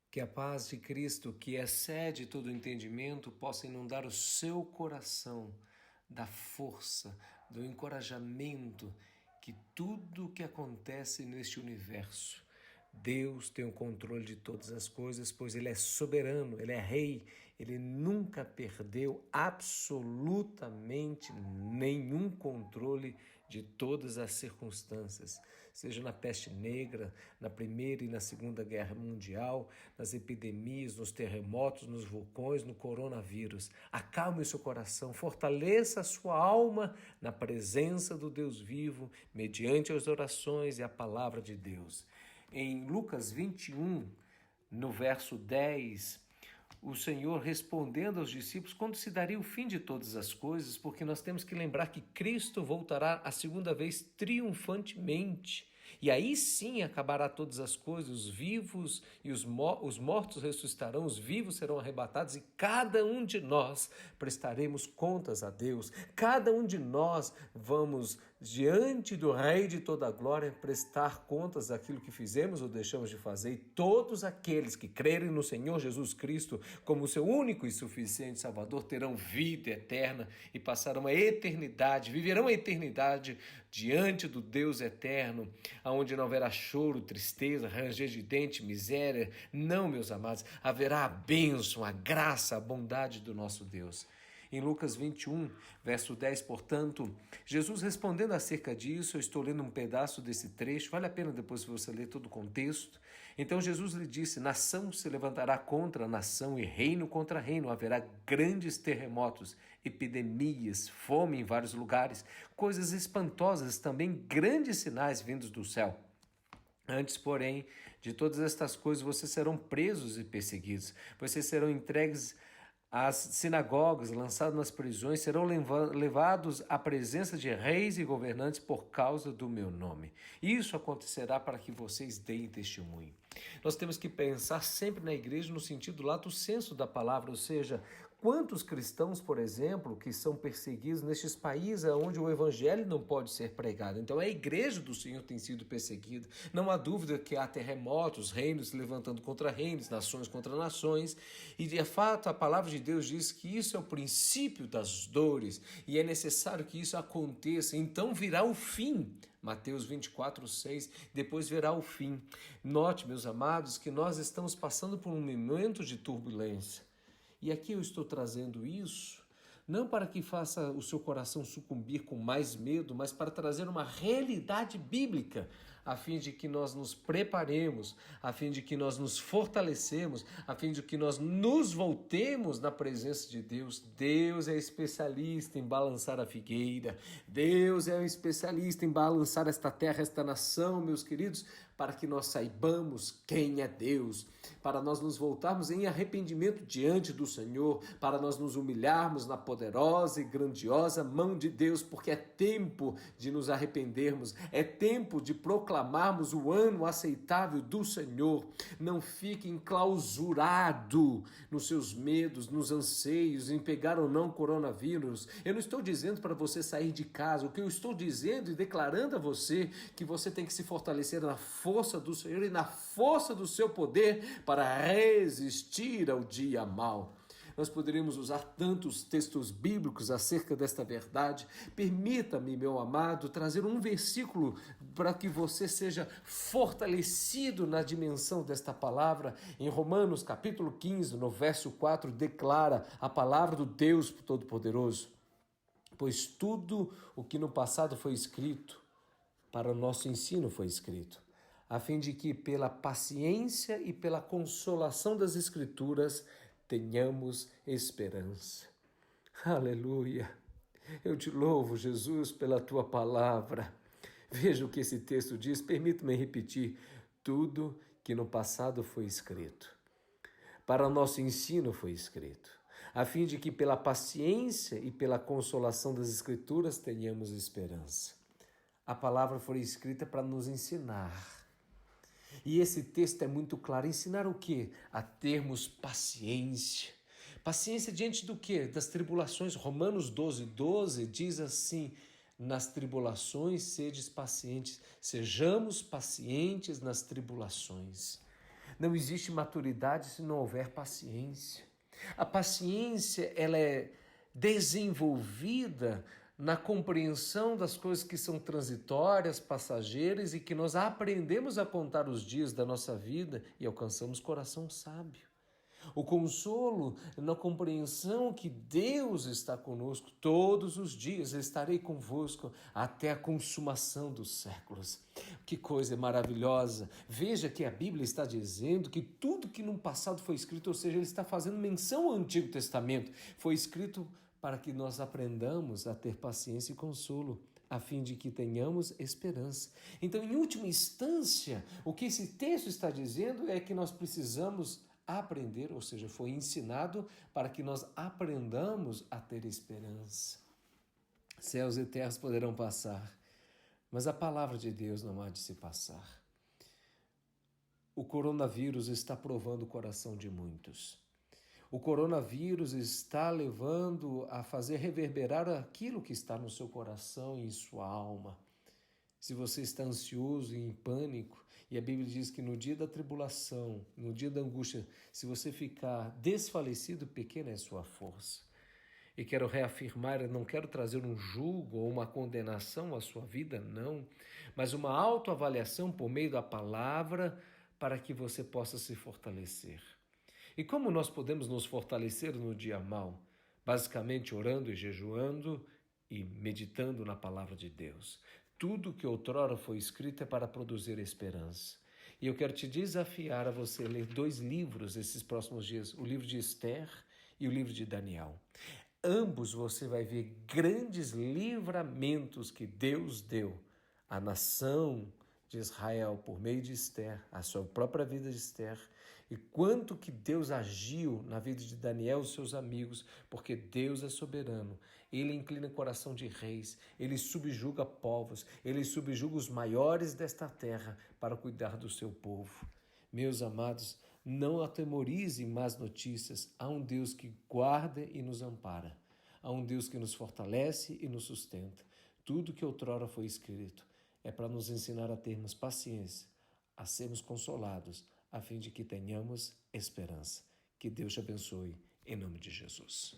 Que a paz de Cristo, que excede todo entendimento, possa inundar o seu coração da força, do encorajamento, que tudo o que acontece neste universo, Deus tem o controle de todas as coisas, pois Ele é soberano, Ele é rei, Ele nunca perdeu absolutamente nenhum controle de todas as circunstâncias, seja na peste negra, na Primeira e na Segunda Guerra Mundial, nas epidemias, nos terremotos, nos vulcões, no coronavírus. Acalme o seu coração, fortaleça a sua alma na presença do Deus vivo, mediante as orações e a palavra de Deus. Em Lucas 21, no verso 10, o Senhor respondendo aos discípulos quando se daria o fim de todas as coisas, porque nós temos que lembrar que Cristo voltará a segunda vez triunfantemente. E aí sim acabará todas as coisas, os vivos e os mortos ressuscitarão, os vivos serão arrebatados e cada um de nós prestaremos contas a Deus. Cada um de nós vamos diante do Rei de toda a glória prestar contas daquilo que fizemos ou deixamos de fazer. E todos aqueles que crerem no Senhor Jesus Cristo como seu único e suficiente Salvador terão vida eterna e passarão a eternidade, viverão a eternidade diante do Deus eterno, onde não haverá choro, tristeza, ranger de dente, miséria. Não, meus amados, haverá a bênção, a graça, a bondade do nosso Deus. Em Lucas 21, verso 10, portanto, Jesus respondendo acerca disso, eu estou lendo um pedaço desse trecho, vale a pena depois você ler todo o contexto. Então Jesus lhe disse, nação se levantará contra nação e reino contra reino, haverá grandes terremotos, epidemias, fome em vários lugares, coisas espantosas, também grandes sinais vindos do céu. Antes, porém, de todas estas coisas, vocês serão presos e perseguidos, vocês serão entregues às sinagogas, lançados nas prisões, serão levados à presença de reis e governantes por causa do meu nome. Isso acontecerá para que vocês deem testemunho. Nós temos que pensar sempre na igreja no sentido lato sensu da palavra, ou seja, quantos cristãos, por exemplo, que são perseguidos nestes países onde o evangelho não pode ser pregado. Então a igreja do Senhor tem sido perseguida. Não há dúvida que há terremotos, reinos se levantando contra reinos, nações contra nações. E de fato a palavra de Deus diz que isso é o princípio das dores e é necessário que isso aconteça. Então virá o fim. Mateus 24, 6, depois verá o fim. Note, meus amados, que nós estamos passando por um momento de turbulência. E aqui eu estou trazendo isso, não para que faça o seu coração sucumbir com mais medo, mas para trazer uma realidade bíblica, a fim de que nós nos preparemos, a fim de que nós nos fortalecemos, a fim de que nós nos voltemos na presença de Deus. Deus é especialista em balançar a figueira, Deus é um especialista em balançar esta terra, esta nação, meus queridos, para que nós saibamos quem é Deus, para nós nos voltarmos em arrependimento diante do Senhor, para nós nos humilharmos na poderosa e grandiosa mão de Deus, porque é tempo de nos arrependermos, é tempo de proclamarmos o ano aceitável do Senhor. Não fique enclausurado nos seus medos, nos anseios, em pegar ou não coronavírus. Eu não estou dizendo para você sair de casa, o que eu estou dizendo e declarando a você que você tem que se fortalecer na força do Senhor e na força do seu poder para resistir ao dia mau. Nós poderíamos usar tantos textos bíblicos acerca desta verdade. Permita-me, meu amado, trazer um versículo para que você seja fortalecido na dimensão desta palavra. Em Romanos capítulo 15, no verso 4, declara a palavra do Deus Todo-Poderoso. Pois tudo o que no passado foi escrito, para o nosso ensino foi escrito, a fim de que pela paciência e pela consolação das Escrituras tenhamos esperança. Aleluia! Eu te louvo, Jesus, pela tua palavra. Veja o que esse texto diz, permita-me repetir. Tudo que no passado foi escrito, para o nosso ensino foi escrito, a fim de que pela paciência e pela consolação das Escrituras tenhamos esperança. A palavra foi escrita para nos ensinar. E esse texto é muito claro. Ensinar o quê? A termos paciência. Paciência diante do quê? Das tribulações. Romanos 12, 12 diz assim, nas tribulações sedes pacientes. Sejamos pacientes nas tribulações. Não existe maturidade se não houver paciência. A paciência, ela é desenvolvida na compreensão das coisas que são transitórias, passageiras e que nós aprendemos a contar os dias da nossa vida e alcançamos coração sábio. O consolo na compreensão que Deus está conosco todos os dias, estarei convosco até a consumação dos séculos. Que coisa maravilhosa! Veja que a Bíblia está dizendo que tudo que no passado foi escrito, ou seja, ele está fazendo menção ao Antigo Testamento, foi escrito para que nós aprendamos a ter paciência e consolo, a fim de que tenhamos esperança. Então, em última instância, o que esse texto está dizendo é que nós precisamos aprender, ou seja, foi ensinado para que nós aprendamos a ter esperança. Céus e terras poderão passar, mas a palavra de Deus não há de se passar. O coronavírus está provando o coração de muitos. O coronavírus está levando a fazer reverberar aquilo que está no seu coração e em sua alma. Se você está ansioso e em pânico, e a Bíblia diz que no dia da tribulação, no dia da angústia, se você ficar desfalecido, pequena é a sua força. E quero reafirmar, eu não quero trazer um julgo ou uma condenação à sua vida, não, mas uma autoavaliação por meio da palavra para que você possa se fortalecer. E como nós podemos nos fortalecer no dia mau? Basicamente orando e jejuando e meditando na palavra de Deus. Tudo que outrora foi escrito é para produzir esperança. E eu quero te desafiar a você ler 2 livros esses próximos dias, o livro de Esther e o livro de Daniel. Ambos você vai ver grandes livramentos que Deus deu à nação de Israel por meio de Esther, a sua própria vida de Esther, e quanto que Deus agiu na vida de Daniel e seus amigos, porque Deus é soberano. Ele inclina o coração de reis, ele subjuga povos, ele subjuga os maiores desta terra para cuidar do seu povo. Meus amados, não atemorize más notícias. Há um Deus que guarda e nos ampara. Há um Deus que nos fortalece e nos sustenta. Tudo que outrora foi escrito é para nos ensinar a termos paciência, a sermos consolados, a fim de que tenhamos esperança. Que Deus te abençoe, em nome de Jesus.